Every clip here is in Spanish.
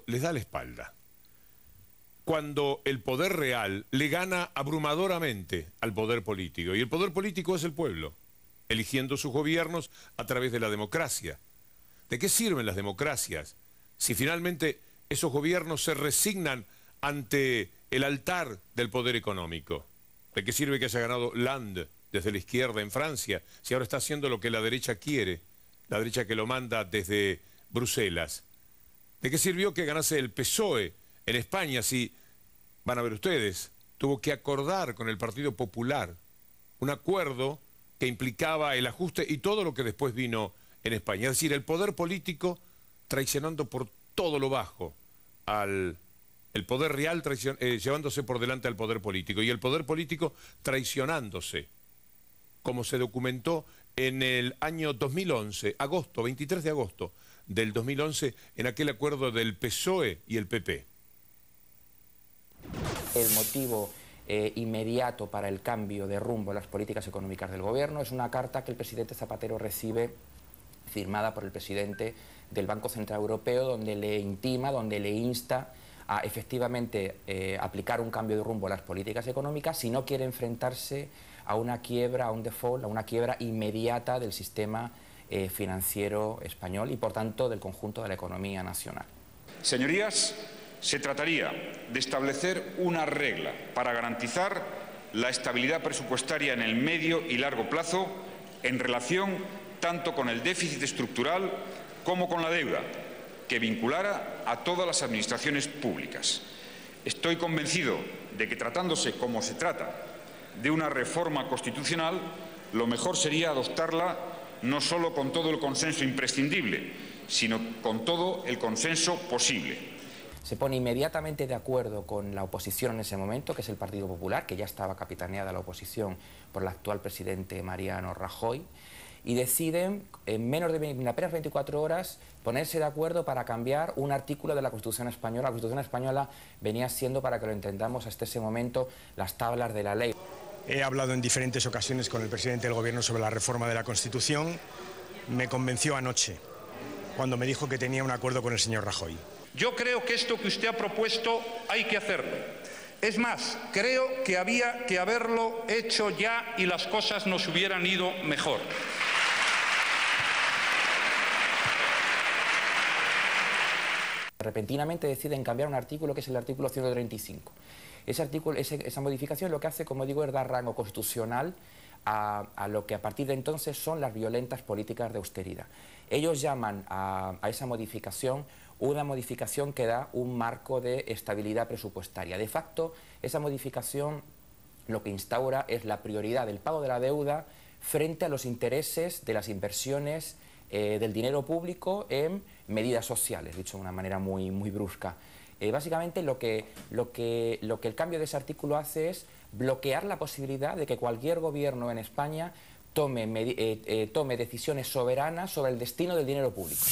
les da la espalda. Cuando el poder real le gana abrumadoramente al poder político. Y el poder político es el pueblo, eligiendo sus gobiernos a través de la democracia. ¿De qué sirven las democracias si finalmente esos gobiernos se resignan ante el altar del poder económico? ¿De qué sirve que haya ganado Hollande desde la izquierda en Francia si ahora está haciendo lo que la derecha quiere, la derecha que lo manda desde Bruselas? ¿De qué sirvió que ganase el PSOE en España si, van a ver ustedes, tuvo que acordar con el Partido Popular un acuerdo que implicaba el ajuste y todo lo que después vino en España? Es decir, el poder político traicionando por todo lo bajo al el poder real, llevándose por delante al poder político, y el poder político traicionándose, como se documentó en el año 2011, 23 de agosto del 2011, en aquel acuerdo del PSOE y el PP. El motivo inmediato para el cambio de rumbo en las políticas económicas del gobierno es una carta que el presidente Zapatero recibe firmada por el presidente del Banco Central Europeo, donde le intima, donde le insta a efectivamente aplicar un cambio de rumbo a las políticas económicas si no quiere enfrentarse a una quiebra, a un default, a una quiebra inmediata del sistema financiero español y por tanto del conjunto de la economía nacional. Señorías, se trataría de establecer una regla para garantizar la estabilidad presupuestaria en el medio y largo plazo en relación tanto con el déficit estructural como con la deuda, que vinculara a todas las administraciones públicas. Estoy convencido de que, tratándose como se trata de una reforma constitucional, lo mejor sería adoptarla no solo con todo el consenso imprescindible, sino con todo el consenso posible. Se pone inmediatamente de acuerdo con la oposición en ese momento, que es el Partido Popular, que ya estaba capitaneada la oposición por el actual presidente Mariano Rajoy, y deciden en apenas 24 horas ponerse de acuerdo para cambiar un artículo de la Constitución española. La Constitución española venía siendo, para que lo entendamos hasta ese momento, las tablas de la ley. He hablado en diferentes ocasiones con el presidente del Gobierno sobre la reforma de la Constitución. Me convenció anoche, cuando me dijo que tenía un acuerdo con el señor Rajoy. Yo creo que esto que usted ha propuesto hay que hacerlo. Es más, creo que había que haberlo hecho ya y las cosas nos hubieran ido mejor. Repentinamente deciden cambiar un artículo que es el artículo 135. Esa modificación lo que hace, como digo, es dar rango constitucional a lo que a partir de entonces son las violentas políticas de austeridad. Ellos llaman a esa modificación una modificación que da un marco de estabilidad presupuestaria. De facto, esa modificación lo que instaura es la prioridad del pago de la deuda frente a los intereses de las inversiones del dinero público en medidas sociales, dicho de una manera muy brusca. Básicamente lo que el cambio de ese artículo hace es bloquear la posibilidad de que cualquier gobierno en España tome decisiones soberanas sobre el destino del dinero público.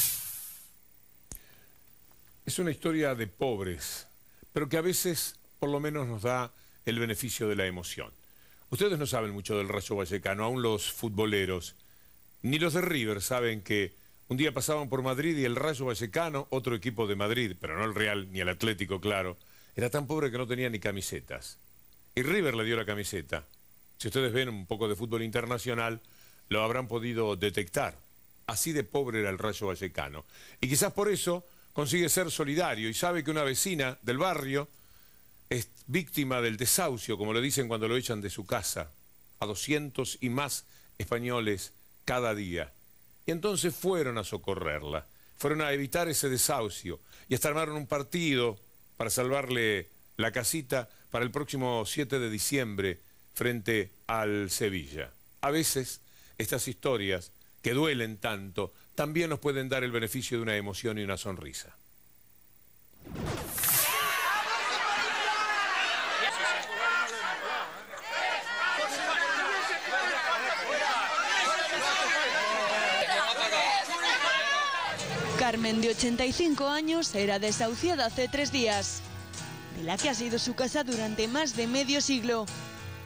Es una historia de pobres, pero que a veces por lo menos nos da el beneficio de la emoción. Ustedes no saben mucho del Rayo Vallecano, aún los futboleros, ni los de River saben que un día pasaban por Madrid y el Rayo Vallecano, otro equipo de Madrid, pero no el Real ni el Atlético, claro, era tan pobre que no tenía ni camisetas. Y River le dio la camiseta. Si ustedes ven un poco de fútbol internacional, lo habrán podido detectar. Así de pobre era el Rayo Vallecano. Y quizás por eso consigue ser solidario y sabe que una vecina del barrio es víctima del desahucio, como le dicen cuando lo echan de su casa, a 200 y más españoles cada día. Y entonces fueron a socorrerla, fueron a evitar ese desahucio y hasta armaron un partido para salvarle la casita para el próximo 7 de diciembre frente al Sevilla. A veces estas historias que duelen tanto también nos pueden dar el beneficio de una emoción y una sonrisa. Carmen, de 85 años, era desahuciada hace 3 días, de la que ha sido su casa durante más de medio siglo.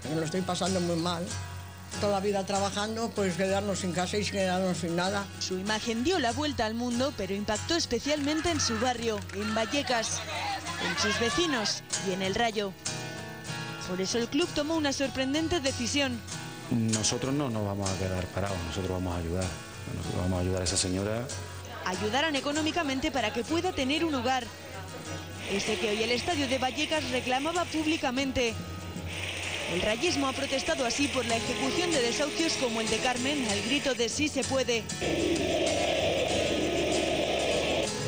Me lo estoy pasando muy mal, toda la vida trabajando, pues quedarnos sin casa y quedarnos sin nada. Su imagen dio la vuelta al mundo, pero impactó especialmente en su barrio, en Vallecas, en sus vecinos y en el Rayo. Por eso el club tomó una sorprendente decisión. Nosotros no nos vamos a quedar parados, nosotros vamos a ayudar. Nosotros vamos a ayudar a esa señora. Ayudarán económicamente para que pueda tener un hogar. Ese que hoy el estadio de Vallecas reclamaba públicamente. El rayismo ha protestado así por la ejecución de desahucios como el de Carmen, al grito de sí se puede.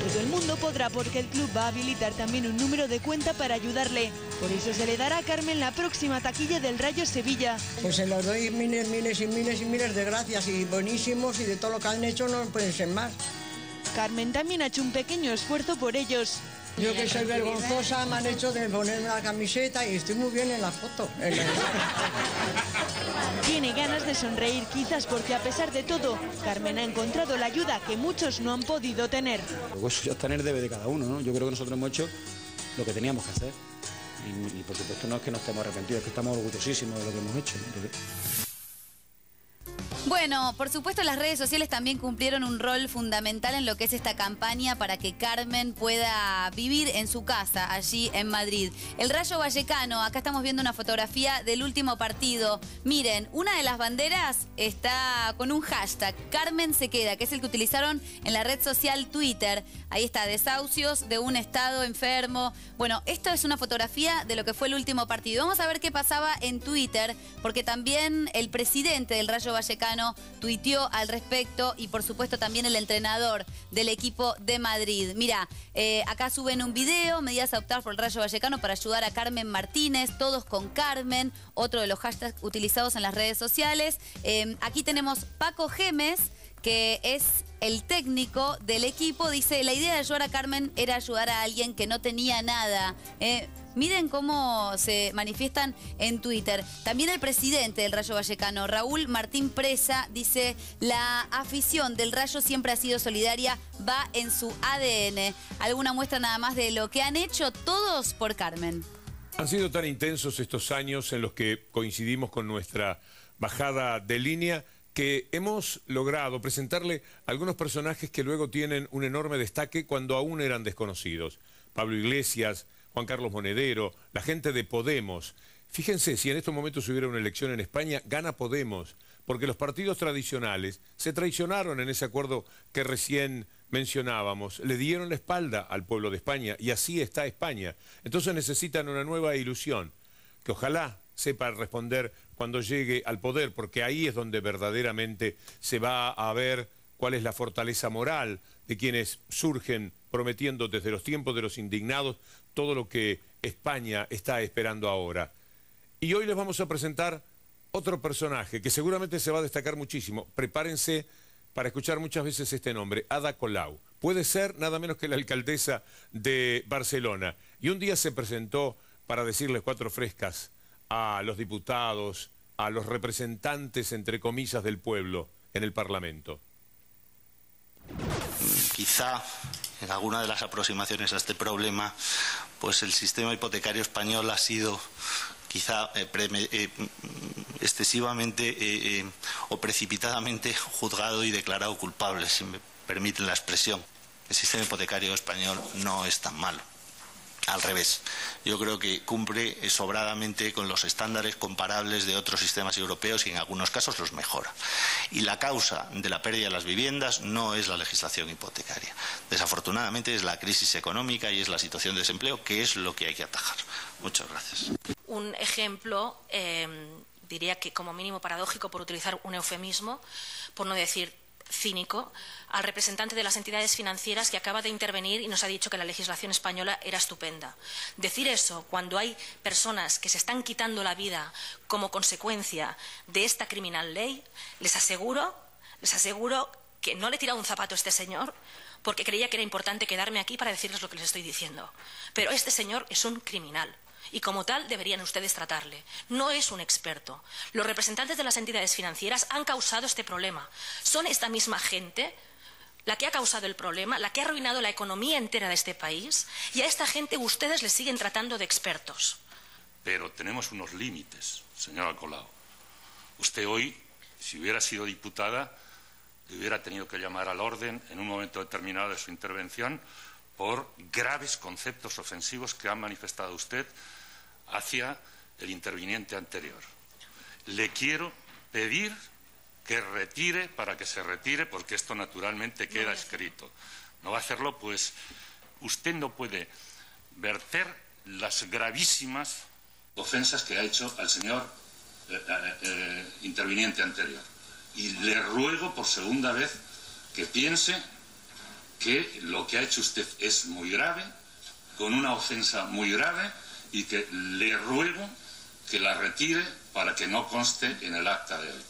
Todo el mundo podrá, porque el club va a habilitar también un número de cuenta para ayudarle. Por eso se le dará a Carmen la próxima taquilla del Rayo Sevilla. Pues se los doy miles y miles de gracias y buenísimos, y de todo lo que han hecho no pueden ser más. Carmen también ha hecho un pequeño esfuerzo por ellos. Yo que soy vergonzosa me han hecho de ponerme la camiseta y estoy muy bien en la foto. Tiene ganas de sonreír, quizás porque a pesar de todo, Carmen ha encontrado la ayuda que muchos no han podido tener. Luego eso ya está en el debe de cada uno, ¿no? Yo creo que nosotros hemos hecho lo que teníamos que hacer. Y por supuesto no es que no estemos arrepentidos, es que estamos orgullosísimos de lo que hemos hecho, ¿no? Bueno, por supuesto las redes sociales también cumplieron un rol fundamental en lo que es esta campaña para que Carmen pueda vivir en su casa, allí en Madrid. El Rayo Vallecano, acá estamos viendo una fotografía del último partido. Miren, una de las banderas está con un hashtag, Carmen se queda, que es el que utilizaron en la red social Twitter. Ahí está, desahucios de un estado enfermo. Bueno, esto es una fotografía de lo que fue el último partido. Vamos a ver qué pasaba en Twitter, porque también el presidente del Rayo Vallecano tuiteó al respecto, y por supuesto también el entrenador del equipo de Madrid. Mira, acá suben un video, medidas a adoptar por el Rayo Vallecano para ayudar a Carmen Martínez, todos con Carmen, otro de los hashtags utilizados en las redes sociales. Aquí tenemos Paco Gemes, que es el técnico del equipo, dice, la idea de ayudar a Carmen era ayudar a alguien que no tenía nada. Miren cómo se manifiestan en Twitter. También el presidente del Rayo Vallecano, Raúl Martín Presa, dice, la afición del Rayo siempre ha sido solidaria, va en su ADN. Alguna muestra nada más de lo que han hecho todos por Carmen. Han sido tan intensos estos años en los que coincidimos con nuestra bajada de línea, que hemos logrado presentarle algunos personajes que luego tienen un enorme destaque cuando aún eran desconocidos. Pablo Iglesias, Juan Carlos Monedero, la gente de Podemos. Fíjense, si en estos momentos hubiera una elección en España, gana Podemos, porque los partidos tradicionales se traicionaron en ese acuerdo que recién mencionábamos, le dieron la espalda al pueblo de España, y así está España. Entonces necesitan una nueva ilusión, que ojalá sepa responder cuando llegue al poder, porque ahí es donde verdaderamente se va a ver cuál es la fortaleza moral de quienes surgen prometiendo desde los tiempos de los indignados todo lo que España está esperando ahora. Y hoy les vamos a presentar otro personaje que seguramente se va a destacar muchísimo. Prepárense para escuchar muchas veces este nombre, Ada Colau. Puede ser nada menos que la alcaldesa de Barcelona. Y un día se presentó para decirles cuatro frescas a los diputados, a los representantes, entre comillas, del pueblo en el Parlamento. Quizá en alguna de las aproximaciones a este problema, pues el sistema hipotecario español ha sido quizá excesivamente o precipitadamente juzgado y declarado culpable, si me permiten la expresión. El sistema hipotecario español no es tan malo. Al revés, yo creo que cumple sobradamente con los estándares comparables de otros sistemas europeos y en algunos casos los mejora. Y la causa de la pérdida de las viviendas no es la legislación hipotecaria. Desafortunadamente es la crisis económica y es la situación de desempleo, que es lo que hay que atajar. Muchas gracias. Un ejemplo, diría que como mínimo paradójico, por utilizar un eufemismo, por no decir cínico, al representante de las entidades financieras que acaba de intervenir y nos ha dicho que la legislación española era estupenda. Decir eso cuando hay personas que se están quitando la vida como consecuencia de esta criminal ley, les aseguro que no le he tirado un zapato a este señor porque creía que era importante quedarme aquí para decirles lo que les estoy diciendo. Pero este señor es un criminal. Y como tal deberían ustedes tratarle. No es un experto. Los representantes de las entidades financieras han causado este problema. Son esta misma gente la que ha causado el problema, la que ha arruinado la economía entera de este país, y a esta gente ustedes les siguen tratando de expertos. Pero tenemos unos límites, señora Colau. Usted hoy, si hubiera sido diputada, le hubiera tenido que llamar al orden en un momento determinado de su intervención por graves conceptos ofensivos que ha manifestado usted hacia el interviniente anterior. Le quiero pedir que retire, para que se retire, porque esto naturalmente queda escrito. No va a hacerlo, pues usted no puede verter las gravísimas ofensas que ha hecho al señor interviniente anterior. Y le ruego por segunda vez que piense que lo que ha hecho usted es muy grave, con una ofensa muy grave, y que le ruego que la retire para que no conste en el acta de hoy.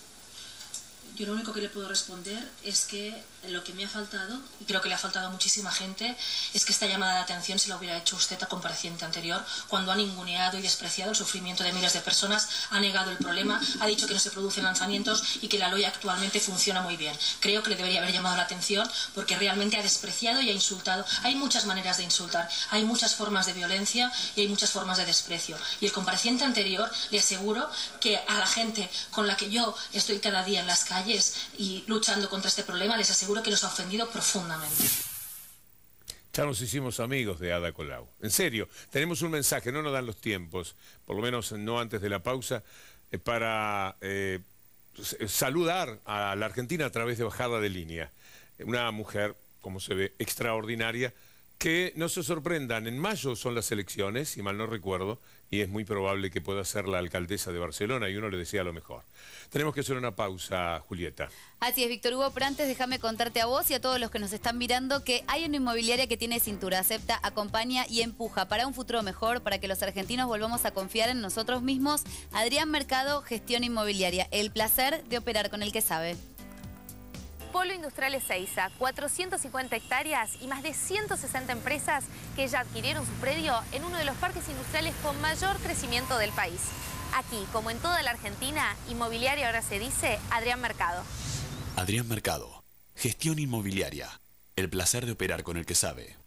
Yo lo único que le puedo responder es que lo que me ha faltado, y creo que le ha faltado a muchísima gente, es que esta llamada de atención se la hubiera hecho usted a compareciente anterior, cuando ha ninguneado y despreciado el sufrimiento de miles de personas, ha negado el problema, ha dicho que no se producen lanzamientos y que la LOI actualmente funciona muy bien. Creo que le debería haber llamado la atención porque realmente ha despreciado y ha insultado. Hay muchas maneras de insultar, hay muchas formas de violencia y hay muchas formas de desprecio. Y el compareciente anterior, le aseguro que a la gente con la que yo estoy cada día en las calles y luchando contra este problema, les aseguro que nos ha ofendido profundamente. Ya nos hicimos amigos de Ada Colau. En serio, tenemos un mensaje, no nos dan los tiempos, por lo menos no antes de la pausa, para saludar a la Argentina a través de bajada de línea. Una mujer, como se ve, extraordinaria, que no se sorprendan, en mayo son las elecciones, si mal no recuerdo, y es muy probable que pueda ser la alcaldesa de Barcelona, y uno le desea lo mejor. Tenemos que hacer una pausa, Julieta. Así es, Víctor Hugo, pero antes déjame contarte a vos y a todos los que nos están mirando que hay una inmobiliaria que tiene cintura, acepta, acompaña y empuja para un futuro mejor, para que los argentinos volvamos a confiar en nosotros mismos. Adrián Mercado, Gestión Inmobiliaria, el placer de operar con el que sabe. Polo Industrial Ezeiza, 450 hectáreas y más de 160 empresas que ya adquirieron su predio en uno de los parques industriales con mayor crecimiento del país. Aquí, como en toda la Argentina, inmobiliaria ahora se dice Adrián Mercado. Adrián Mercado, Gestión Inmobiliaria, el placer de operar con el que sabe.